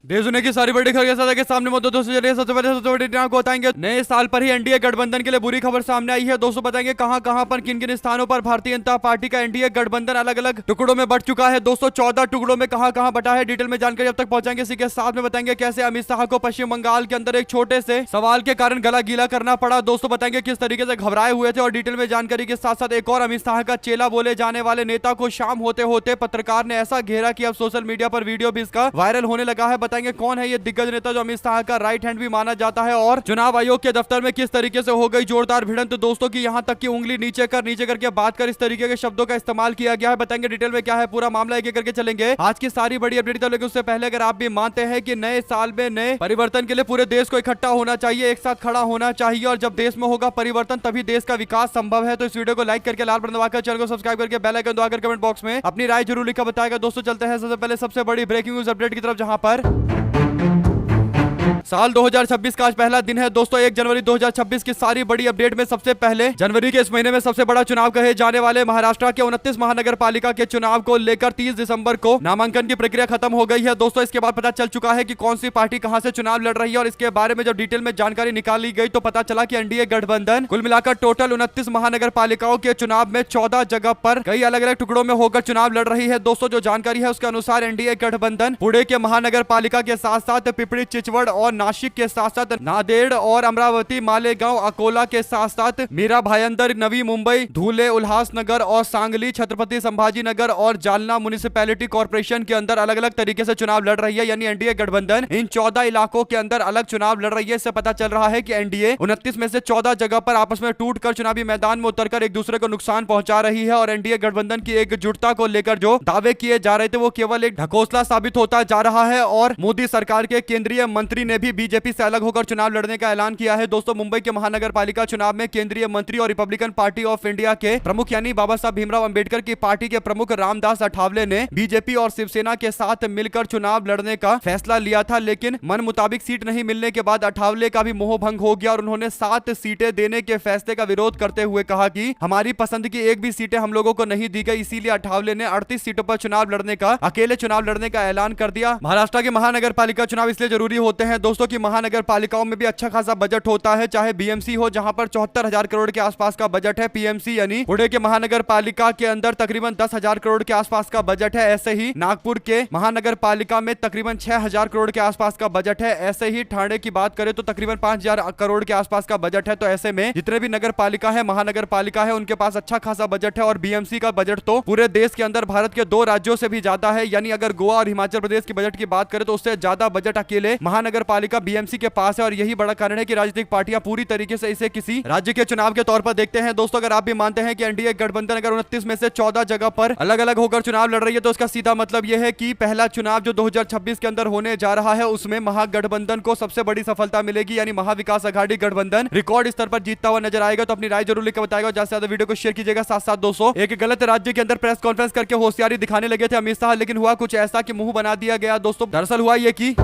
देश दुनिया की सारी बड़ी खबर के सामने मुद्दों दोस्तों चलिए सबसे बड़ी को बताएंगे। नए साल पर ही एनडीए गठबंधन के लिए बुरी खबर सामने आई है दोस्तों। बताएंगे कहां पर किन किन स्थानों पर भारतीय जनता पार्टी का एनडीए गठबंधन अलग अलग टुकड़ों में बट चुका है दोस्तों। 14 टुकड़ों में कहां बटा है, डिटेल में जानकारी अब तक पहुंचाएंगे। इसी के साथ में बताएंगे कैसे अमित शाह को पश्चिम बंगाल के अंदर एक छोटे से सवाल के कारण गला गीला करना पड़ा दोस्तों। बताएंगे किस तरीके से घबराए हुए थे और डिटेल में जानकारी के साथ साथ एक और अमित शाह का चेला बोले जाने वाले नेता को शाम होते होते पत्रकार ने ऐसा घेरा कि अब सोशल मीडिया पर वीडियो भी इसका वायरल होने लगा है। बताएंगे कौन है ये दिग्गज नेता जो अमित शाह का राइट हैंड भी माना जाता है और चुनाव आयोग के दफ्तर में किस तरीके से हो गई जोरदार भिड़ंत दोस्तों की यहां तक कि उंगली नीचे करके बात कर इस तरीके के शब्दों का इस्तेमाल किया गया है। बताएंगे डिटेल में क्या है पूरा मामला, एक एक करके चलेंगे। आज की सारी बड़ी अपडेट लेकिन उससे पहले अगर आप भी मानते हैं कि नए साल में नए परिवर्तन के लिए पूरे देश को इकट्ठा होना चाहिए, एक साथ खड़ा होना चाहिए और जब देश में होगा परिवर्तन तभी देश का विकास संभव है, तो इस वीडियो को लाइक करके लाल बटन दबाकर चैनल को सब्सक्राइब करके बेल आइकन दबाकर कमेंट बॉक्स में अपनी राय जरूर लिखा बताएगा दोस्तों। चलते हैं सबसे पहले सबसे बड़ी ब्रेकिंग न्यूज अपडेट की तरफ, जहां पर साल 2026 का आज पहला दिन है दोस्तों। 1 जनवरी 2026 की सारी बड़ी अपडेट में सबसे पहले जनवरी के इस महीने में सबसे बड़ा चुनाव कहे जाने वाले महाराष्ट्र के 29 महानगर पालिका के चुनाव को लेकर 30 दिसंबर को नामांकन की प्रक्रिया खत्म हो गई है दोस्तों। इसके बाद पता चल चुका है कि कौन सी पार्टी कहां से चुनाव लड़ रही है और इसके बारे में जब डिटेल में जानकारी निकाली गई तो पता चला कि एनडीए गठबंधन कुल मिलाकर टोटल 29 महानगर पालिकाओं के चुनाव में 14 जगह पर कई अलग अलग टुकड़ों में होकर चुनाव लड़ रही है दोस्तों। जो जानकारी है उसके अनुसार एनडीए गठबंधन पुणे के महानगर पालिका के साथ साथ पिपड़ी, चिचवड़ और नासिक के साथ नांदेड़ और अमरावती, मालेगांव, अकोला के साथ साथ मीरा भाईंदर, नवी मुंबई, धुले, उल्हासनगर और सांगली, छत्रपति संभाजी नगर और जालना म्युनिसिपैलिटी कॉर्पोरेशन के अंदर अलग अलग तरीके से चुनाव लड़ रही है। यानी एनडीए गठबंधन इन 14 इलाकों के अंदर अलग चुनाव लड़ रही है। इससे पता चल रहा है कि एनडीए 29 में से 14 जगह पर आपस में टूटकर चुनावी मैदान में उतरकर एक दूसरे को नुकसान पहुंचा रही है और एनडीए गठबंधन की एकजुटता को लेकर जो दावे किए जा रहे थे वो केवल एक ढकोसला साबित होता जा रहा है। और मोदी सरकार के केंद्रीय मंत्री ने भी बीजेपी से अलग होकर चुनाव लड़ने का ऐलान किया है दोस्तों। मुंबई के महानगर पालिका चुनाव में केंद्रीय मंत्री और रिपब्लिकन पार्टी ऑफ इंडिया के प्रमुख यानी बाबा साहब भीमराव अंबेडकर की पार्टी के प्रमुख रामदास अठावले ने बीजेपी और शिवसेना के साथ मिलकर चुनाव लड़ने का फैसला लिया था, लेकिन मन मुताबिक सीट नहीं मिलने के बाद अठावले का भी मोह भंग हो गया और उन्होंने 7 सीटें देने के फैसले का विरोध करते हुए कहा कि हमारी पसंद की एक भी सीटें हम लोगों को नहीं दी गई, इसीलिए अठावले ने 38 सीटों पर चुनाव लड़ने का अकेले चुनाव लड़ने का ऐलान कर दिया। महाराष्ट्र के महानगर पालिका चुनाव इसलिए जरूरी होते हैं दोस्तों की महानगर पालिकाओं में भी अच्छा खासा बजट होता है, चाहे बीएमसी हो जहां पर 74,000 करोड़ के आसपास का बजट है, पीएमसी यानी पुणे के महानगर पालिका के अंदर तकरीबन 10,000 करोड़ के आसपास का बजट है। ऐसे ही नागपुर के महानगर पालिका में तकरीबन 6,000 करोड़ के आसपास का बजट है। ऐसे ही ठाणे की बात करें तो तकरीबन 5,000 करोड़ के आसपास का बजट है। तो ऐसे में जितने भी नगर पालिका है, महानगर पालिका है, उनके पास अच्छा खासा बजट है और बीएमसी का बजट तो पूरे देश के अंदर भारत के 2 राज्यों से भी ज्यादा है। यानी अगर गोवा और हिमाचल प्रदेश की बजट की बात करें तो उससे ज्यादा बजट अकेले महानगर पालिका बीएमसी के पास है और यही बड़ा कारण है कि राजनीतिक पार्टियां पूरी तरीके से इसे किसी राज्य के चुनाव के तौर पर देखते हैं दोस्तों। अगर आप भी मानते हैं कि एनडीए गठबंधन अगर 29 में से 14 जगह पर अलग अलग होकर चुनाव लड़ रही है तो इसका सीधा मतलब यह है कि पहला चुनाव जो 2026 के अंदर होने जा रहा है उसमें महागठबंधन को सबसे बड़ी सफलता मिलेगी। यानी महाविकास अघाड़ी गठबंधन रिकॉर्ड स्तर पर जीतता हुआ नजर आएगा। तो अपनी राय जरूर लिखकर बताएगा, ज्यादा से ज्यादा वीडियो को शेयर कीजिएगा। साथ साथ दोस्तों एक गलत राज्य के अंदर प्रेस कॉन्फ्रेंस करके होशियारी दिखाने लगे थे अमित शाह, लेकिन हुआ कुछ ऐसा कि मुंह बना दिया गया दोस्तों। दरअसल हुआ यह कि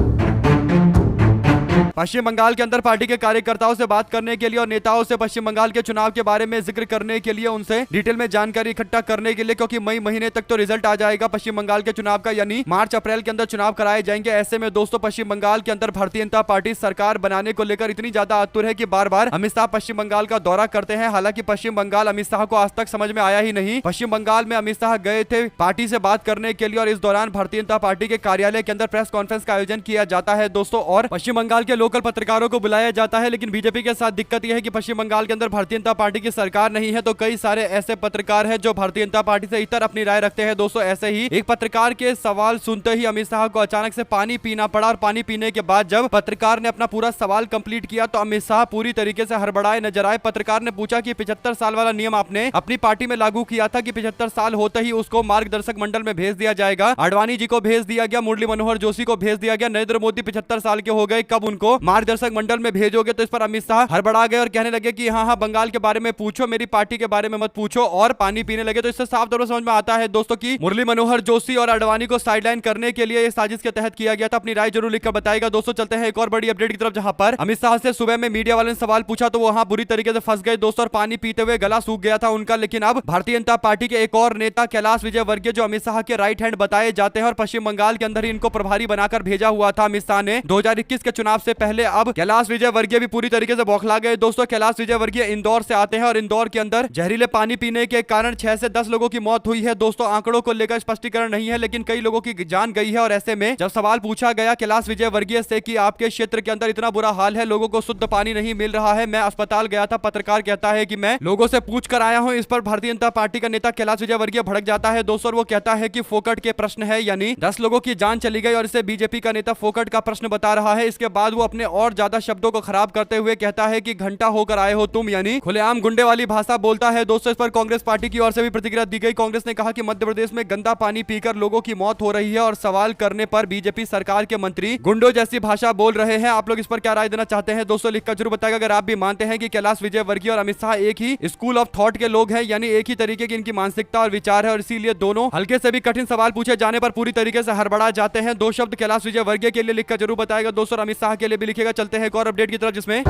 पश्चिम बंगाल के अंदर पार्टी के कार्यकर्ताओं से बात करने के लिए और नेताओं से पश्चिम बंगाल के चुनाव के बारे में जिक्र करने के लिए, उनसे डिटेल में जानकारी इकट्ठा करने के लिए, क्योंकि मई महीने तक तो रिजल्ट आ जाएगा पश्चिम बंगाल के चुनाव का, यानी मार्च अप्रैल के अंदर चुनाव कराए जाएंगे। ऐसे में दोस्तों पश्चिम बंगाल के अंदर भारतीय जनता पार्टी सरकार बनाने को लेकर इतनी ज्यादा आतुर है कि बार बार अमित शाह पश्चिम बंगाल का दौरा करते हैं। हालांकि पश्चिम बंगाल अमित शाह को आज तक समझ में आया ही नहीं। पश्चिम बंगाल में अमित शाह गए थे पार्टी से बात करने के लिए और इस दौरान भारतीय जनता पार्टी के कार्यालय के अंदर प्रेस कॉन्फ्रेंस का आयोजन किया जाता है दोस्तों और पश्चिम बंगाल के लोकल पत्रकारों को बुलाया जाता है। लेकिन बीजेपी के साथ दिक्कत यह है कि पश्चिम बंगाल के अंदर भारतीय जनता पार्टी की सरकार नहीं है, तो कई सारे ऐसे पत्रकार हैं जो भारतीय जनता पार्टी से इतर अपनी राय रखते हैं दोस्तों। ऐसे ही एक पत्रकार के सवाल सुनते ही अमित शाह को अचानक से पानी पीना पड़ा और पानी पीने के बाद जब पत्रकार ने अपना पूरा सवाल कंप्लीट किया तो अमित शाह पूरी तरीके से हड़बड़ाए नजर आए। पत्रकार ने पूछा कि 75 साल वाला नियम आपने अपनी पार्टी में लागू किया था कि 75 साल होते ही उसको मार्गदर्शक मंडल में भेज दिया जाएगा। आडवाणी जी को भेज दिया गया, मुरली मनोहर जोशी को भेज दिया गया, नरेंद्र मोदी 75 साल के हो गए, कब उनको मार्गदर्शक मंडल में भेजोगे। तो इस पर अमित शाह हड़बड़ा गए और कहने लगे कि हाँ हाँ बंगाल के बारे में पूछो, मेरी पार्टी के बारे में मत पूछो, और पानी पीने लगे। तो इससे साफ तौर पर समझ में आता है दोस्तों की मुरली मनोहर जोशी और आडवाणी को साइडलाइन करने के लिए साजिश के तहत किया गया था। अपनी राय जरूर लिखकर बताएगा। दोस्तों चलते हैं एक और बड़ी अपडेट की तरफ, जहां पर अमित शाह से सुबह में मीडिया वाले ने सवाल पूछा तो वो वहां बुरी तरीके से फंस गए दोस्तों, और पानी पीते हुए गला सूख गया था उनका। लेकिन अब भारतीय जनता पार्टी के एक और नेता कैलाश विजयवर्गीय, जो अमित शाह के राइट हैंड बताए जाते हैं और पश्चिम बंगाल के अंदर ही इनको प्रभारी बनाकर भेजा हुआ था अमित शाह ने 2021 के चुनाव से पहले, अब कैलाश विजयवर्गीय भी पूरी तरीके से बौखला गए दोस्तों। कैलाश विजयवर्गीय इंदौर से आते हैं और इंदौर के अंदर जहरीले पानी पीने के कारण 6 से 10 लोगों की मौत हुई है दोस्तों। आंकड़ों को लेकर स्पष्टीकरण नहीं है, लेकिन कई लोगों की जान गई है। और ऐसे में जब सवाल पूछा गया कैलाश विजयवर्गीय से कि आपके क्षेत्र के अंदर इतना बुरा हाल है, लोगों को शुद्ध पानी नहीं मिल रहा है, मैं अस्पताल गया था, पत्रकार कहता है कि मैं लोगों से पूछ कर आया हूं। इस पर भारतीय जनता पार्टी का नेता कैलाश विजयवर्गीय भड़क जाता है दोस्तों, और वो कहता है कि फोकट के प्रश्न है, यानी 10 लोगों की जान चली गई और इसे बीजेपी का नेता फोकट का प्रश्न बता रहा है। इसके बाद वो अपने और ज्यादा शब्दों को खराब करते हुए कहता है कि घंटा होकर आए हो तुम, यानी खुलेआम गुंडे वाली भाषा बोलता है दोस्तों। इस पर कांग्रेस पार्टी की ओर से भी प्रतिक्रिया दी गई। कांग्रेस ने कहा कि मध्य प्रदेश में गंदा पानी पीकर लोगों की मौत हो रही है और सवाल करने पर बीजेपी सरकार के मंत्री गुंडों जैसी भाषा बोल रहे हैं। आप लोग इस पर क्या राय देना चाहते हैं दोस्तों, लिखकर जरूर बताएगा। अगर आप भी मानते हैं कि कैलाश विजयवर्गीय और अमित शाह एक ही स्कूल ऑफ थॉट के लोग हैं, यानी एक ही तरीके की इनकी मानसिकता और विचार है, और इसीलिए दोनों हल्के से भी कठिन सवाल पूछे जाने पर पूरी तरीके से हड़बड़ा जाते हैं। 2 शब्द कैलाश विजयवर्गीय के लिए लिखकर जरूर बताएगा दोस्तों, और अमित शाह के लिए भी लिखेगा। चलते हैं एक और अपडेट की तरफ, जिसमें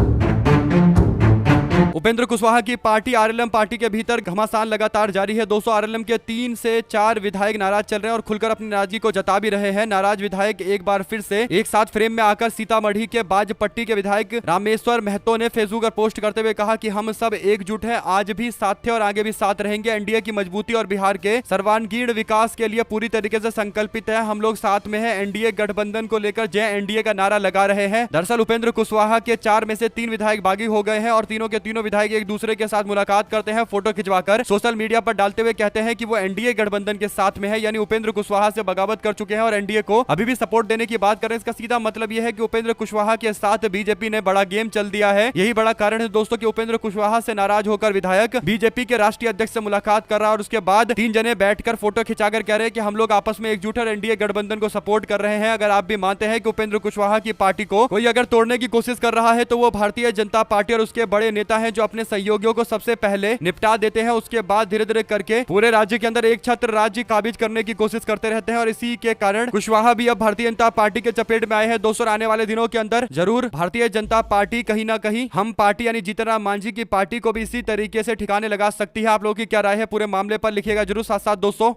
उपेंद्र कुशवाहा की पार्टी आरएलएम पार्टी के भीतर घमासान लगातार जारी है दोस्तों। आरएलएम के 3 से 4 विधायक नाराज चल रहे हैं और खुलकर अपनी नाराजगी को जता भी रहे हैं। नाराज विधायक एक बार फिर से एक साथ फ्रेम में आकर सीतामढ़ी के बाजपट्टी के विधायक रामेश्वर महतो ने फेसबुक पर पोस्ट करते हुए कहा कि हम सब एकजुट हैं, आज भी साथ थे और आगे भी साथ रहेंगे। एनडीए की मजबूती और बिहार के सर्वांगीण विकास के लिए पूरी तरीके से संकल्पित है, हम लोग साथ में हैं। एनडीए गठबंधन को लेकर जय एनडीए का नारा लगा रहे हैं। दरअसल उपेंद्र कुशवाहा के 4 में से 3 विधायक बागी हो गए हैं और तीनों के तीनों विधायक एक दूसरे के साथ मुलाकात करते हैं, फोटो खिंचवाकर सोशल मीडिया पर डालते हुए कहते हैं कि वो एनडीए गठबंधन के साथ में है, यानी उपेंद्र कुशवाहा से बगावत कर चुके हैं और एनडीए को अभी भी सपोर्ट देने की बात कर रहे हैं। इसका सीधा मतलब यह है कि उपेंद्र कुशवाहा के साथ बीजेपी ने बड़ा गेम चल दिया है। यही बड़ा कारण है दोस्तों कि उपेंद्र कुशवाहा से नाराज होकर विधायक बीजेपी के राष्ट्रीय अध्यक्ष से मुलाकात कर रहा है और उसके बाद 3 जने बैठकर फोटो खिंचाकर कह रहे हैं कि हम लोग आपस में एकजुट और एनडीए गठबंधन को सपोर्ट कर रहे हैं। अगर आप भी मानते हैं कि उपेंद्र कुशवाहा की पार्टी को कोई अगर तोड़ने की कोशिश कर रहा है तो वो भारतीय जनता पार्टी और उसके बड़े नेता हैं, जो अपने सहयोगियों को सबसे पहले निपटा देते हैं, उसके बाद धीरे धीरे करके पूरे राज्य के अंदर एक छत्र राज्य काबिज करने की कोशिश करते रहते हैं। और इसी के कारण कुशवाहा भी अब भारतीय जनता पार्टी के चपेट में आए हैं दोस्तों। आने वाले दिनों के अंदर जरूर भारतीय जनता पार्टी कहीं ना कहीं हम पार्टी यानी जीतन राम मांझी की पार्टी को भी इसी तरीके से ठिकाने लगा सकती है। आप लोगों की क्या राय है पूरे मामले पर, लिखिएगा जरूर साथ साथ दोस्तों।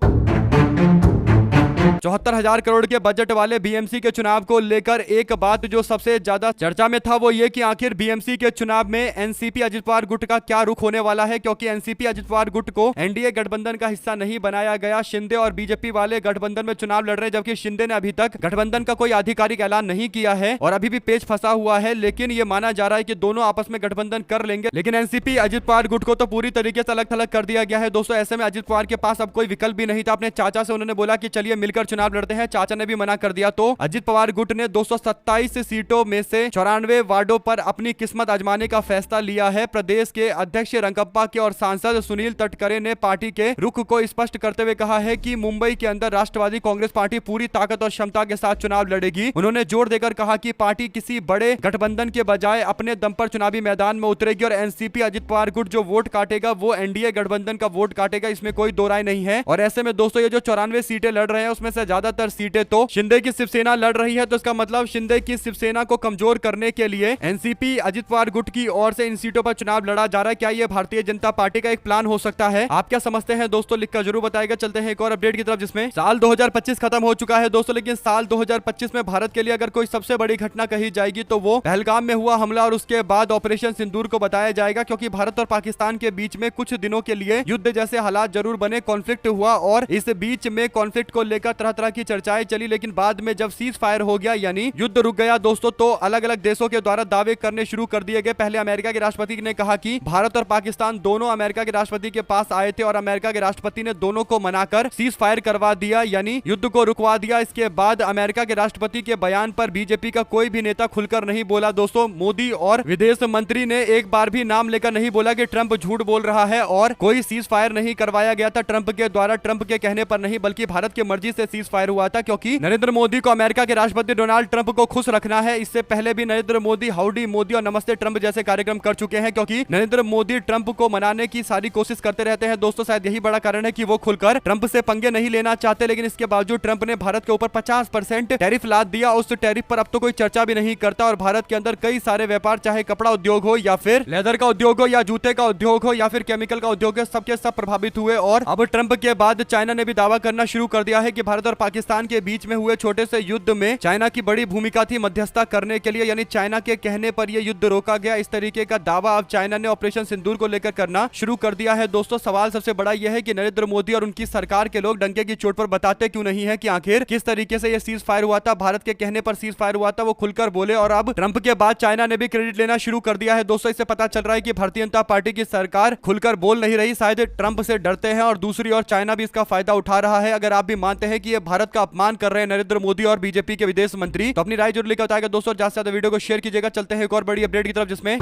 74,000 करोड़ के बजट वाले बीएमसी के चुनाव को लेकर एक बात जो सबसे ज्यादा चर्चा में था वो ये कि आखिर बीएमसी के चुनाव में एनसीपी अजित पवार गुट का क्या रुख होने वाला है, क्योंकि एनसीपी अजित पवार गुट को एनडीए गठबंधन का हिस्सा नहीं बनाया गया। शिंदे और बीजेपी वाले गठबंधन में चुनाव लड़ रहे हैं, जबकि शिंदे ने अभी तक गठबंधन का कोई आधिकारिक ऐलान नहीं किया है और अभी भी पेच फंसा हुआ है। लेकिन ये माना जा रहा है कि दोनों आपस में गठबंधन कर लेंगे, लेकिन एनसीपी अजित पवार गुट को तो पूरी तरीके से अलग थलग कर दिया गया है दोस्तों। ऐसे में अजित पवार के पास अब कोई विकल्प भी नहीं था। अपने चाचा से उन्होंने बोला कि चलिए मिलकर चुनाव लड़ते हैं, चाचा ने भी मना कर दिया। तो अजित पवार गुट ने 227 सीटों में से 94 वार्डों पर अपनी किस्मत आजमाने का फैसला लिया है। प्रदेश के अध्यक्ष रंगप्पा के और सांसद सुनील तटकरे ने पार्टी के रुख को स्पष्ट करते हुए कहा है कि मुंबई के अंदर राष्ट्रवादी कांग्रेस पार्टी पूरी ताकत और क्षमता के साथ चुनाव लड़ेगी। उन्होंने जोर देकर कहा कि पार्टी किसी बड़े गठबंधन के बजाय अपने दम पर चुनावी मैदान में उतरेगी और एनसीपी अजित पवार गुट जो वोट काटेगा वो एनडीए गठबंधन का वोट काटेगा, इसमें कोई दो राय नहीं है। और ऐसे में दोस्तों ये जो 94 सीटें लड़ रहे हैं उसमें से ज्यादातर सीटें तो शिंदे की शिवसेना लड़ रही है, तो इसका मतलब शिंदे की शिवसेना को कमजोर करने के लिए एनसीपी अजित पवार गुट की ओर से इन सीटों पर चुनाव लड़ा जा रहा है। क्या ये भारतीय जनता पार्टी का एक प्लान हो सकता है? आप क्या समझते हैं दोस्तों, लिखकर जरूर बताएगा। चलते हैं एक और अपडेट की तरफ, जिसमें साल 2025 खत्म हो चुका है दोस्तों, लेकिन साल 2025 में भारत के लिए अगर कोई सबसे बड़ी घटना कही जाएगी तो वो पहलगाम में हुआ हमला और उसके बाद ऑपरेशन सिंदूर को बताया जाएगा, क्योंकि भारत और पाकिस्तान के बीच में कुछ दिनों के लिए युद्ध जैसे हालात जरूर बने, कॉन्फ्लिक्ट हुआ और इस बीच में कॉन्फ्लिक्ट को लेकर तरह तरह की चर्चाएं चली। लेकिन बाद में जब सीज फायर हो गया यानी युद्ध रुक गया दोस्तों, तो अलग अलग देशों के द्वारा दावे करने शुरू कर दिए गए। पहले अमेरिका के राष्ट्रपति ने कहा कि भारत और पाकिस्तान दोनों अमेरिका के राष्ट्रपति के पास आए थे और अमेरिका के राष्ट्रपति ने दोनों को मनाकर सीज फायर करवा दिया, यानी युद्ध को रुकवा दिया। इसके बाद अमेरिका के राष्ट्रपति के बयान पर बीजेपी का कोई भी नेता खुलकर नहीं बोला दोस्तों। मोदी और विदेश मंत्री ने एक बार भी नाम लेकर नहीं बोला कि ट्रंप झूठ बोल रहा है और कोई सीज फायर नहीं करवाया गया था ट्रंप के द्वारा, ट्रंप के कहने पर नहीं बल्कि भारत की मर्जी से से सीज फायर हुआ था, क्योंकि नरेंद्र मोदी को अमेरिका के राष्ट्रपति डोनाल्ड ट्रंप को खुश रखना है। इससे पहले भी नरेंद्र मोदी हाउडी मोदी और नमस्ते ट्रंप जैसे कार्यक्रम कर चुके हैं, क्योंकि नरेंद्र मोदी ट्रंप को मनाने की सारी कोशिश करते रहते हैं। दोस्तों शायद यही बड़ा कारण है कि वो खुलकर ट्रंप से पंगे नहीं लेना चाहते, लेकिन इसके बावजूद ट्रंप ने भारत के ऊपर 50% टैरिफ लाद दिया। उस टैरिफ पर अब तो कोई चर्चा भी नहीं करता और भारत के अंदर कई सारे व्यापार, चाहे कपड़ा उद्योग हो या फिर लेदर का उद्योग हो या जूते का उद्योग हो या फिर केमिकल का उद्योग हो, सबके सब प्रभावित हुए। और अब ट्रंप के बाद चाइना ने भी दावा करना शुरू कर दिया है कि भारत और पाकिस्तान के बीच में हुए छोटे से युद्ध में चाइना की बड़ी भूमिका थी मध्यस्थता करने के लिए, यानी चाइना के कहने पर यह युद्ध रोका गया। इस तरीके का दावा अब चाइना ने ऑपरेशन सिंदूर को लेकर करना शुरू कर दिया है। दोस्तों सवाल सबसे बड़ा यह है कि नरेंद्र मोदी और उनकी सरकार के लोग डंके की चोट पर बताते क्यों नहीं है कि आखिर किस तरीके से यह सीज फायर हुआ था, भारत के कहने पर सीज फायर हुआ था, वो खुलकर बोले। और अब ट्रंप के बाद चाइना ने भी क्रेडिट लेना शुरू कर दिया है। दोस्तों इससे पता चल रहा है कि भारतीय जनता पार्टी की सरकार खुलकर बोल नहीं रही, शायद ट्रंप से डरते हैं और दूसरी ओर चाइना भी इसका फायदा उठा रहा है। अगर आप भी मानते हैं कि ये भारत का अपमान कर रहे हैं नरेंद्र मोदी और बीजेपी के विदेश मंत्री, तो अपनी राय जरूर लिखकर बताएगा। दोस्तों ज्यादा से ज्यादा वीडियो को शेयर कीजिएगा। चलते हैं एक और बड़ी अपडेट की तरफ, जिसमें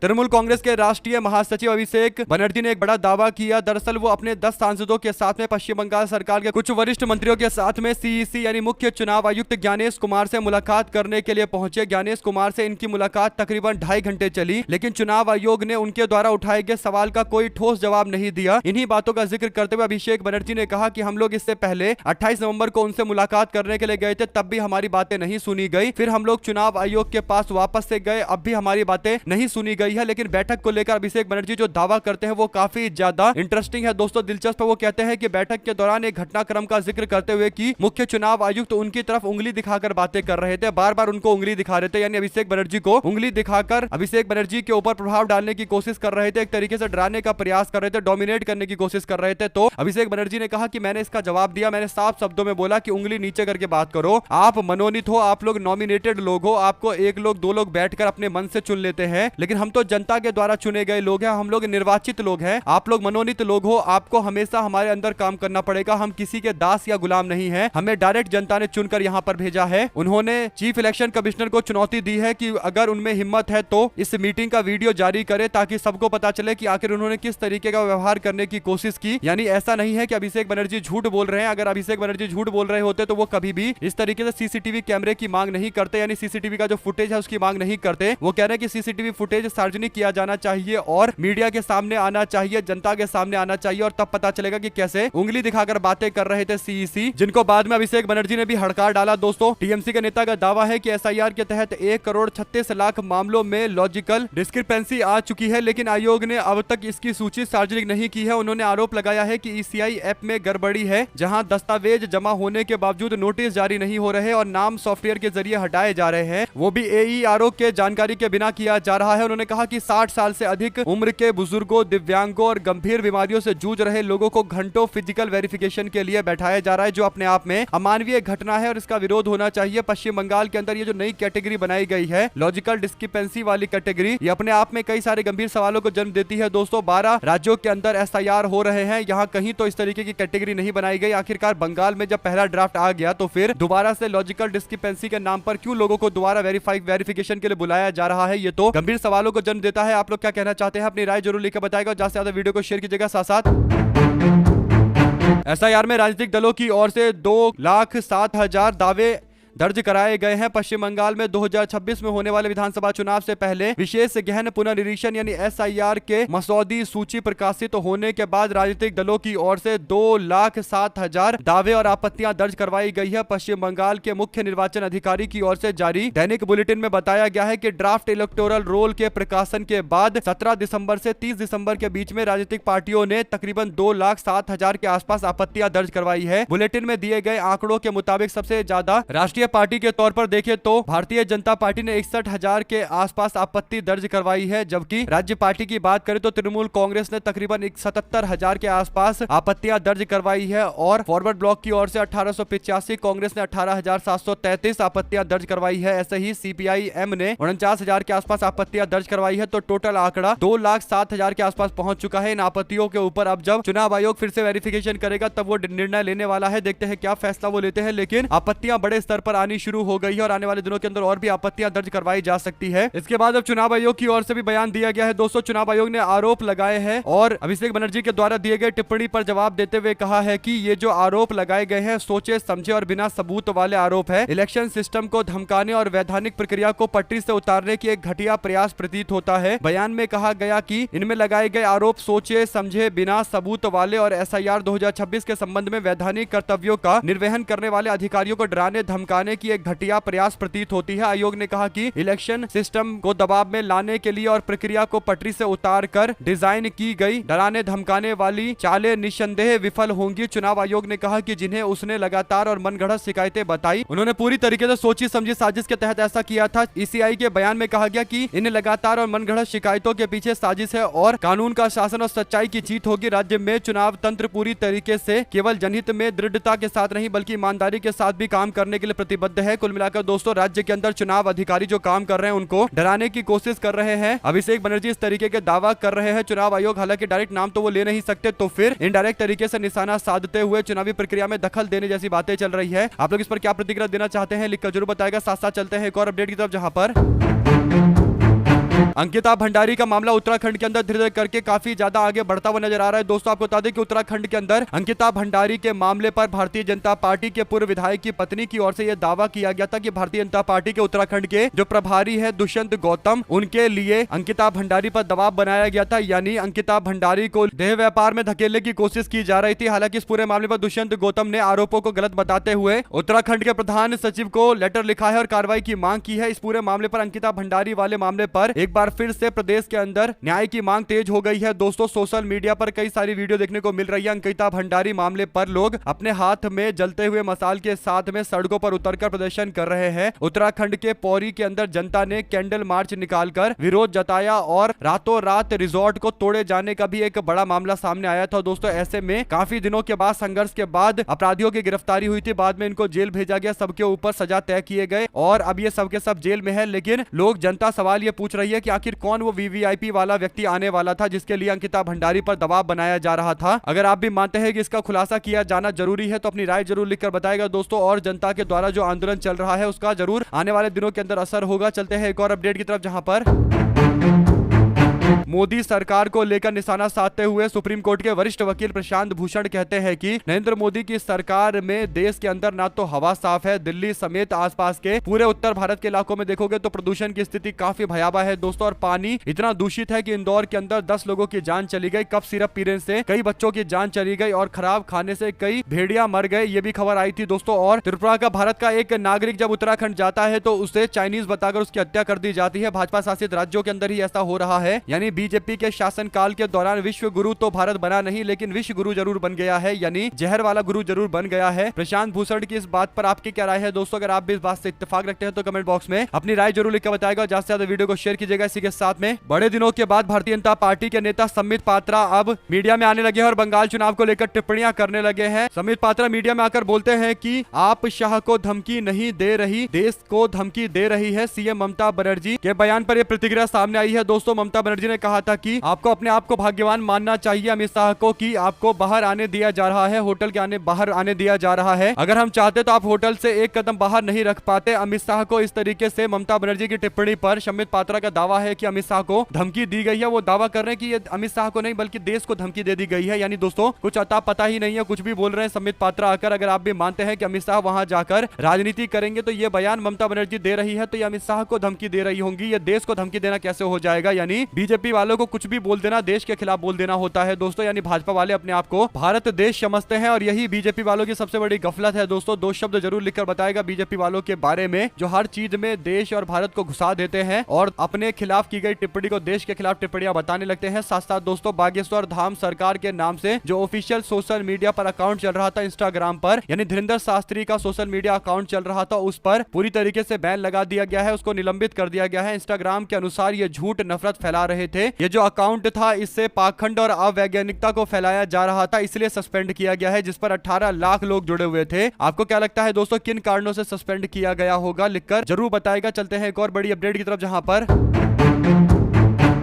तृणमूल कांग्रेस के राष्ट्रीय महासचिव अभिषेक बनर्जी ने एक बड़ा दावा किया। दरअसल वो अपने 10 सांसदों के साथ में पश्चिम बंगाल सरकार के कुछ वरिष्ठ मंत्रियों के साथ में सीईसी यानी मुख्य चुनाव आयुक्त ज्ञानेश कुमार से मुलाकात करने के लिए पहुंचे। ज्ञानेश कुमार से इनकी मुलाकात तकरीबन 2.5 घंटे चली, लेकिन चुनाव आयोग ने उनके द्वारा उठाए गए सवाल का कोई ठोस जवाब नहीं दिया। इन्हीं बातों का जिक्र करते हुए अभिषेक बनर्जी ने कहा कि हम लोग इससे पहले 28 नवंबर को उनसे मुलाकात करने के लिए गए थे, तब भी हमारी बातें नहीं सुनी गई। फिर हम लोग चुनाव आयोग के पास वापस से गए, अब भी हमारी बातें नहीं सुनी गई है। लेकिन बैठक को लेकर अभिषेक बनर्जी जो दावा करते हैं वो काफी ज्यादा इंटरेस्टिंग है। दोस्तों दिलचस्प, वो कहते हैं कि बैठक के दौरान एक घटनाक्रम का जिक्र करते हुए कि मुख्य चुनाव आयुक्त उनकी तरफ उंगली दिखाकर बातें कर रहे थे, बार बार उनको उंगली दिखा रहे थे, यानी अभिषेक बनर्जी को उंगली दिखाकर अभिषेक बनर्जी के ऊपर प्रभाव डालने की कोशिश कर रहे थे, एक तरीके से डराने का प्रयास कर रहे थे, डोमिनेट करने की कोशिश कर रहे थे। तो अभिषेक बनर्जी ने कहा कि मैंने इसका जवाब दिया, मैंने साफ शब्दों में बोला कि उंगली नीचे करके बात करो। आप मनोनीत हो, आप लोग नॉमिनेटेड लोग हो, आपको एक लोग दो लोग बैठकर अपने मन से चुन लेते हैं, लेकिन हम तो जनता के द्वारा चुने गए लोग हैं, हम लोग निर्वाचित लोग हैं, आप लोग मनोनीत लोग हो, आपको हमेशा हमारे अंदर काम करना पड़ेगा, हम किसी के दास या गुलाम नहीं हैं, हमें डायरेक्ट जनता ने चुनकर यहाँ पर भेजा है। उन्होंने चीफ इलेक्शन कमिश्नर को चुनौती दी है कि अगर उनमें हिम्मत है तो इस मीटिंग का वीडियो जारी करे, ताकि सबको पता चले कि आखिर उन्होंने किस तरीके का व्यवहार करने की कोशिश की। यानी ऐसा नहीं है कि अभिषेक बनर्जी झूठ बोल रहे हैं, अगर अभिषेक बनर्जी झूठ बोल रहे होते तो वो कभी भी इस तरीके से सीसीटीवी कैमरे की मांग नहीं करते, यानी सीसीटीवी का जो फुटेज है उसकी मांग नहीं करते। वो कह रहे हैं कि सीसीटीवी फुटेज सार्वजनिक किया जाना चाहिए और मीडिया के सामने आना चाहिए, जनता के सामने आना चाहिए, और तब पता चलेगा कि कैसे उंगली दिखाकर बातें कर रहे थे सीईसी, जिनको बाद में अभिषेक बनर्जी ने भी हड़कार डाला। दोस्तों टीएमसी के नेता का दावा है कि एसआईआर के तहत 1,36,00,000 मामलों में लॉजिकल डिस्क्रिपेंसी आ चुकी है, लेकिन आयोग ने अब तक इसकी सूची सार्वजनिक नहीं की है। उन्होंने आरोप लगाया है कि ईसीआई ऐप में गड़बड़ी है, जहां दस्तावेज जमा होने के बावजूद नोटिस जारी नहीं हो रहे और नाम सॉफ्टवेयर के जरिए हटाए जा रहे हैं, वो भी एईआरओ के जानकारी के बिना किया जा रहा है। उन्होंने कहा कि 60 साल से अधिक उम्र के बुजुर्गों, दिव्यांगों और गंभीर बीमारियों से जूझ रहे लोगों को घंटों फिजिकल वेरिफिकेशन के लिए बैठाया जा रहा है, जो अपने आप में अमानवीय घटना है और इसका विरोध होना चाहिए। पश्चिम बंगाल के अंदर ये जो नई कैटेगरी बनाई गई है, लॉजिकल डिस्क्रिपेंसी वाली कैटेगरी, ये अपने आप में कई सारे गंभीर सवालों को जन्म देती है। दोस्तों 12 राज्यों के अंदर एसआईआर हो रहे हैं, यहाँ कहीं तो इस तरीके की कैटेगरी नहीं बनाई गई। आखिरकार बंगाल में जब पहला ड्राफ्ट आ गया तो फिर दोबारा से लॉजिकल डिस्क्रिपेंसी के नाम पर क्यों लोगों को दोबारा वेरिफिकेशन के लिए बुलाया जा रहा है, ये तो गंभीर सवालों को जन्म देता है। आप लोग क्या कहना चाहते हैं, अपनी राय जरूर लिखकर बताएगा। ज्यादा से ज्यादा वीडियो को शेयर कीजिएगा। साथ साथ एसआईआर में राजनीतिक दलों की ओर से 2,07,000 दावे दर्ज कराए गए हैं। पश्चिम बंगाल में 2026 में होने वाले विधानसभा चुनाव से पहले विशेष गहन पुनर्निरीक्षण यानी एसआईआर के मसौदी सूची प्रकाशित होने के बाद राजनीतिक दलों की ओर से 2,07,000 दावे और आपत्तियां दर्ज करवाई गई है। पश्चिम बंगाल के मुख्य निर्वाचन अधिकारी की ओर से जारी दैनिक बुलेटिन में बताया गया है कि ड्राफ्ट इलेक्टोरल रोल के प्रकाशन के बाद 17 दिसंबर से 30 दिसंबर के बीच में राजनीतिक पार्टियों ने तकरीबन 2,07,000 के आसपास आपत्तियां दर्ज करवाई है। बुलेटिन में दिए गए आंकड़ों के मुताबिक सबसे ज्यादा राष्ट्रीय पार्टी के तौर पर देखें तो भारतीय जनता पार्टी ने 61,000 के आसपास आपत्ति दर्ज करवाई है, जबकि राज्य पार्टी की बात करें तो तृणमूल कांग्रेस ने तकरीबन 77,000 के आसपास आपत्तियां दर्ज करवाई है और फॉरवर्ड ब्लॉक की ओर से 1885, कांग्रेस ने 18,733 आपत्तियां दर्ज करवाई है। ऐसे ही सीपीआईएम ने 49,000 के आसपास आपत्तियां दर्ज करवाई है। तो टोटल आंकड़ा 2,07,000 के आसपास पहुंच चुका है। इन आपत्तियों के ऊपर अब जब चुनाव आयोग फिर से वेरिफिकेशन करेगा तब वो निर्णय लेने वाला है। देखते हैं क्या फैसला वो लेते हैं, लेकिन आपत्तियां बड़े स्तर पर आनी शुरू हो गई है और आने वाले दिनों के अंदर और भी आपत्तियां दर्ज करवाई जा सकती है। इसके बाद अब चुनाव आयोग की ओर से भी बयान दिया गया है। दोस्तों चुनाव आयोग ने आरोप लगाए हैं और अभिषेक बनर्जी के द्वारा दिए गए टिप्पणी पर जवाब देते हुए कहा है कि ये जो आरोप लगाए गए हैं सोचे समझे और बिना सबूत वाले आरोप है। इलेक्शन सिस्टम को धमकाने और वैधानिक प्रक्रिया को पटरी से उतारने की एक घटिया प्रयास प्रतीत होता है। बयान में कहा गया कि इनमें लगाए गए आरोप सोचे समझे बिना सबूत वाले और SIR 2026 के संबंध में वैधानिक कर्तव्यों का निर्वहन करने वाले अधिकारियों को डराने धमकाने की एक घटिया प्रयास प्रतीत होती है। आयोग ने कहा कि इलेक्शन सिस्टम को दबाव में लाने के लिए और प्रक्रिया को पटरी से उतार कर डिजाइन की गई डराने धमकाने वाली चालें निस्संदेह विफल होंगी। चुनाव आयोग ने कहा कि जिन्हें उसने लगातार और मनगढ़ंत शिकायतें बताई उन्होंने पूरी तरीके से सोची समझी साजिश के तहत ऐसा किया था। ECI के बयान में कहा गया कि इन लगातार और मनगढ़ंत शिकायतों के पीछे साजिश है और कानून का शासन और सच्चाई की जीत होगी। राज्य में चुनाव तंत्र पूरी तरीके से केवल जनहित में दृढ़ता के साथ नहीं बल्कि ईमानदारी के साथ भी काम करने के लिए प्रतिबद्ध है। कुल मिलाकर दोस्तों राज्य के अंदर चुनाव अधिकारी जो काम कर रहे हैं उनको डराने की कोशिश कर रहे हैं। अभिषेक बनर्जी इस तरीके के दावा कर रहे हैं। चुनाव आयोग हालांकि डायरेक्ट नाम तो वो ले नहीं सकते तो फिर इनडायरेक्ट तरीके से निशाना साधते हुए चुनावी प्रक्रिया में दखल देने जैसी बातें चल रही है। आप लोग इस पर क्या प्रतिक्रिया देना चाहते हैं लिखकर जरूर बताएगा। साथ साथ चलते हैं एक और अपडेट की तरफ जहां पर अंकिता भंडारी का मामला उत्तराखंड के अंदर धीरे धीरे करके काफी ज्यादा आगे बढ़ता हुआ नजर आ रहा है। दोस्तों आपको बता दें कि उत्तराखंड के अंदर अंकिता भंडारी के मामले पर भारतीय जनता पार्टी के पूर्व विधायक की पत्नी की ओर से यह दावा किया गया था कि भारतीय जनता पार्टी के उत्तराखंड के जो प्रभारी है दुष्यंत गौतम उनके लिए अंकिता भंडारी पर दबाव बनाया गया था, यानी अंकिता भंडारी को देह व्यापार में धकेलने की कोशिश की जा रही थी। हालांकि इस पूरे मामले पर दुष्यंत गौतम ने आरोपों को गलत बताते हुए उत्तराखंड के प्रधान सचिव को लेटर लिखा है और कार्रवाई की मांग की है। इस पूरे मामले पर अंकिता भंडारी वाले मामले पर एक बार फिर से प्रदेश के अंदर न्याय की मांग तेज हो गई है। दोस्तों सोशल मीडिया पर कई सारी वीडियो देखने को मिल रही है। अंकिता भंडारी मामले पर लोग अपने हाथ में जलते हुए मसाल के साथ में सड़कों पर उतरकर प्रदर्शन कर रहे हैं। उत्तराखंड के पौरी के अंदर जनता ने कैंडल मार्च निकालकर विरोध जताया और रातों रात रिजॉर्ट को तोड़े जाने का भी एक बड़ा मामला सामने आया था। दोस्तों ऐसे में काफी दिनों के बाद संघर्ष के बाद अपराधियों की गिरफ्तारी हुई थी, बाद में इनको जेल भेजा गया, सबके ऊपर सजा तय किए गए और अब ये सबके सब जेल में है। लेकिन लोग जनता सवाल ये पूछ रही है कि आखिर कौन वो VVIP वाला व्यक्ति आने वाला था जिसके लिए अंकिता भंडारी पर दबाव बनाया जा रहा था। अगर आप भी मानते हैं कि इसका खुलासा किया जाना जरूरी है तो अपनी राय जरूर लिखकर बताएगा दोस्तों। और जनता के द्वारा जो आंदोलन चल रहा है उसका जरूर आने वाले दिनों के अंदर असर होगा। चलते हैं एक और अपडेट की तरफ जहां पर मोदी सरकार को लेकर निशाना साधते हुए सुप्रीम कोर्ट के वरिष्ठ वकील प्रशांत भूषण कहते हैं कि नरेंद्र मोदी की सरकार में देश के अंदर ना तो हवा साफ है, दिल्ली समेत आसपास के पूरे उत्तर भारत के इलाकों में देखोगे तो प्रदूषण की स्थिति काफी भयावह है दोस्तों। और पानी इतना दूषित है कि इंदौर के अंदर 10 लोगों की जान चली गई, कफ सिरप पीने से कई बच्चों की जान चली गई और खराब खाने से कई भेड़िया मर गए, ये भी खबर आई थी दोस्तों। और त्रिपुरा का भारत का एक नागरिक जब उत्तराखंड जाता है तो उसे चाइनीज बताकर उसकी हत्या कर दी जाती है। भाजपा शासित राज्यों के अंदर ही ऐसा हो रहा है, यानी बीजेपी के शासन काल के दौरान विश्व गुरु तो भारत बना नहीं लेकिन विश्व गुरु जरूर बन गया है, यानी जहर वाला गुरु जरूर बन गया है। प्रशांत भूषण की इस बात पर आपकी क्या राय है दोस्तों? अगर आप भी इस बात से इत्तेफाक रखते हैं तो कमेंट बॉक्स में अपनी राय जरूर लिखकर बताएगा। ज्यादा से ज्यादा वीडियो को शेयर कीजिएगा। इसी के साथ में बड़े दिनों के बाद भारतीय जनता पार्टी के नेता संबित पात्रा अब मीडिया में आने लगे हैं और बंगाल चुनाव को लेकर टिप्पणियां करने लगे हैं। संबित पात्रा मीडिया में आकर बोलते हैं कि आप शाह को धमकी नहीं दे रही, देश को धमकी दे रही है। सीएम ममता बनर्जी के बयान पर यह प्रतिक्रिया सामने आई है दोस्तों। ममता बनर्जी ने कहा था कि आपको अपने आप को भाग्यवान मानना चाहिए अमित शाह को कि आपको बाहर आने दिया जा रहा है, होटल के बाहर आने दिया जा रहा है। अगर हम चाहते तो आप होटल से एक कदम बाहर नहीं रख पाते। अमित शाह को इस तरीके से ममता बनर्जी की टिप्पणी पर संबित पात्रा का दावा है कि अमित शाह को धमकी दी गई है। वो दावा कर रहे हैं कि ये अमित शाह को नहीं बल्कि देश को धमकी दे दी गई है, यानी दोस्तों कुछ अता पता ही नहीं है, कुछ भी बोल रहे हैं संबित पात्रा आकर। अगर आप भी मानते हैं कि अमित शाह वहां जाकर राजनीति करेंगे तो ये बयान ममता बनर्जी दे रही है तो ये अमित शाह को धमकी दे रही होंगी। ये देश को धमकी देना कैसे हो जाएगा? यानी बीजेपी वालों को कुछ भी बोल देना देश के खिलाफ बोल देना होता है दोस्तों। यानी भाजपा वाले अपने आप को भारत देश समझते हैं और यही बीजेपी वालों की सबसे बड़ी गफलत है दोस्तों। दो शब्द जरूर लिखकर बताएगा बीजेपी वालों के बारे में जो हर चीज में देश और भारत को घुसा देते हैं और अपने खिलाफ की गई टिप्पणी को देश के खिलाफ टिप्पणियां बताने लगते हैं। साथ साथ दोस्तों बागेश्वर धाम सरकार के नाम से जो ऑफिशियल सोशल मीडिया पर अकाउंट चल रहा था इंस्टाग्राम पर, यानी धीरेन्द्र शास्त्री का सोशल मीडिया अकाउंट चल रहा था, उस पर पूरी तरीके से बैन लगा दिया गया है, उसको निलंबित कर दिया गया है। इंस्टाग्राम के अनुसार ये झूठ नफरत फैला रहे थे। ये जो अकाउंट था इससे पाखंड और अवैज्ञानिकता को फैलाया जा रहा था, इसलिए सस्पेंड किया गया है, जिस पर 18 लाख लोग जुड़े हुए थे। आपको क्या लगता है दोस्तों किन कारणों से सस्पेंड किया गया होगा? लिखकर जरूर बताएगा। चलते हैं एक और बड़ी अपडेट की तरफ जहां पर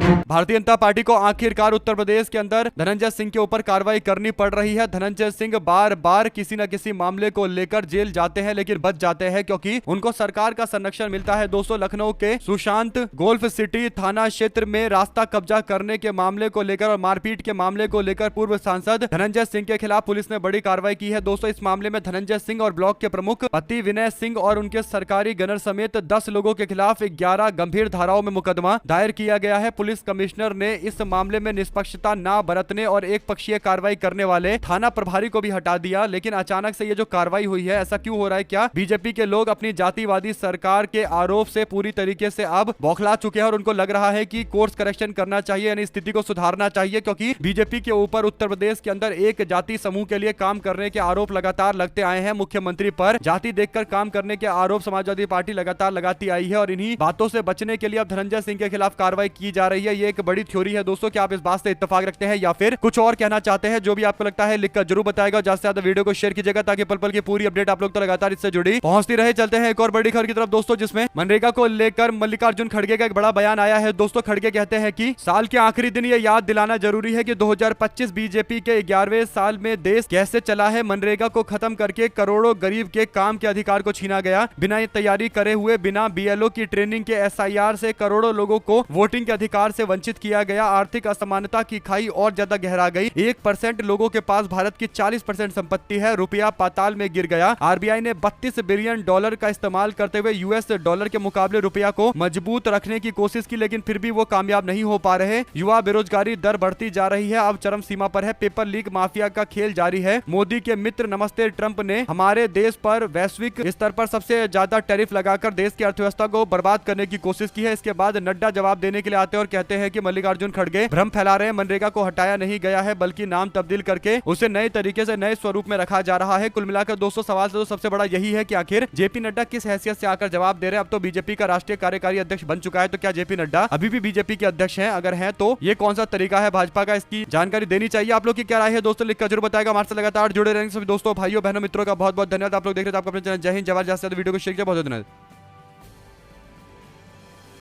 भारतीय जनता पार्टी को आखिरकार उत्तर प्रदेश के अंदर धनंजय सिंह के ऊपर कार्रवाई करनी पड़ रही है। धनंजय सिंह बार बार किसी न किसी मामले को लेकर जेल जाते हैं, लेकिन बच जाते हैं क्योंकि उनको सरकार का संरक्षण मिलता है। दोस्तों, लखनऊ के सुशांत गोल्फ सिटी थाना क्षेत्र में रास्ता कब्जा करने के मामले को लेकर और मारपीट के मामले को लेकर पूर्व सांसद धनंजय सिंह के खिलाफ पुलिस ने बड़ी कार्रवाई की है। दोस्तों, इस मामले में धनंजय सिंह और ब्लॉक के प्रमुख पति विनय सिंह और उनके सरकारी गनर समेत 10 लोगों के खिलाफ 11 गंभीर धाराओं में मुकदमा दायर किया गया है। पुलिस कमिश्नर ने इस मामले में निष्पक्षता न बरतने और एक पक्षीय कार्रवाई करने वाले थाना प्रभारी को भी हटा दिया। लेकिन अचानक से ये जो कार्रवाई हुई है, ऐसा क्यों हो रहा है? क्या बीजेपी के लोग अपनी जातिवादी सरकार के आरोप से पूरी तरीके से अब बौखला चुके हैं और उनको लग रहा है कि कोर्स करेक्शन करना चाहिए, यानी स्थिति को सुधारना चाहिए? क्योंकि बीजेपी के ऊपर उत्तर प्रदेश के अंदर एक जाति समूह के लिए काम करने के आरोप लगातार लगते आए हैं। मुख्यमंत्री पर जाति देखकर काम करने के आरोप समाजवादी पार्टी लगातार लगाती आई है और इन्हीं बातों से बचने के लिए अब धनंजय सिंह के खिलाफ कार्रवाई की जा रही है। ये एक बड़ी थ्योरी है दोस्तों। क्या आप इस बात से इत्तेफाक रखते हैं या फिर कुछ और कहना चाहते हैं? जो भी आपको लगता है लिखकर जरूर बताएगा। ज्यादा से ज्यादा वीडियो को शेयर कीजिएगा ताकि पल पल की पूरी अपडेट आप लोग तो लगातार इससे जुड़ी पहुंचती रहे। चलते हैं एक और बड़ी खबर की तरफ दोस्तों, जिसमें मनरेगा को लेकर मल्लिकार्जुन खड़गे का एक बड़ा बयान आया है। दोस्तों, खड़गे कहते हैं कि साल के आखिरी दिन ये याद दिलाना जरूरी है कि 2025 बीजेपी के 11वें साल में देश कैसे चला है। मनरेगा को खत्म करके करोड़ों गरीब के काम के अधिकार को छीना गया। बिना तैयारी करे हुए, बिना बीएलओ की ट्रेनिंग के एसआईआर से करोड़ों लोगों को वोटिंग के अधिकार से वंचित किया गया। आर्थिक असमानता की खाई और ज्यादा गहरा गई। 1% लोगों के पास भारत की 40% संपत्ति है। रुपया पाताल में गिर गया। आरबीआई ने $32 बिलियन का इस्तेमाल करते हुए यूएस डॉलर के मुकाबले रुपया को मजबूत रखने की कोशिश की, लेकिन फिर भी वो कामयाब नहीं हो पा रहे। युवा बेरोजगारी दर बढ़ती जा रही है, अब चरम सीमा पर है। पेपर लीक माफिया का खेल जारी है। मोदी के मित्र नमस्ते ट्रंप ने हमारे देश पर वैश्विक स्तर पर सबसे ज्यादा टैरिफ लगाकर देश की अर्थव्यवस्था को बर्बाद करने की कोशिश की है। इसके बाद नड्डा जवाब देने के लिए आते हैं और कहते हैं कि मल्लिकार्जुन खड़गे भ्रम फैला रहे हैं। मनरेगा को हटाया नहीं गया है, बल्कि नाम तब्दील करके उसे नए तरीके से नए स्वरूप में रखा जा रहा है। कुल मिलाकर दोस्तों, सवाल तो सबसे बड़ा यही है कि आखिर जेपी नड्डा किस हैसियत से आकर जवाब दे रहे हैं? अब तो बीजेपी का राष्ट्रीय कार्यकारी अध्यक्ष बन चुका है, तो क्या जेपी नड्डा अभी भी बीजेपी के अध्यक्ष हैं? अगर हैं तो ये कौन सा तरीका है भाजपा का? इसकी जानकारी देनी चाहिए। आप लोग की क्या राय है दोस्तों? लिखकर जरूर बताएगा। हमारे से लगातार जुड़े रहेंगे सभी दोस्तों, भाइयों बहनों, मित्रों का बहुत बहुत धन्यवाद। आप लोग देख रहे थे आपका अपने चैनल जय हिंद जय भारत। वीडियो को शेयर किया, बहुत धन्यवाद।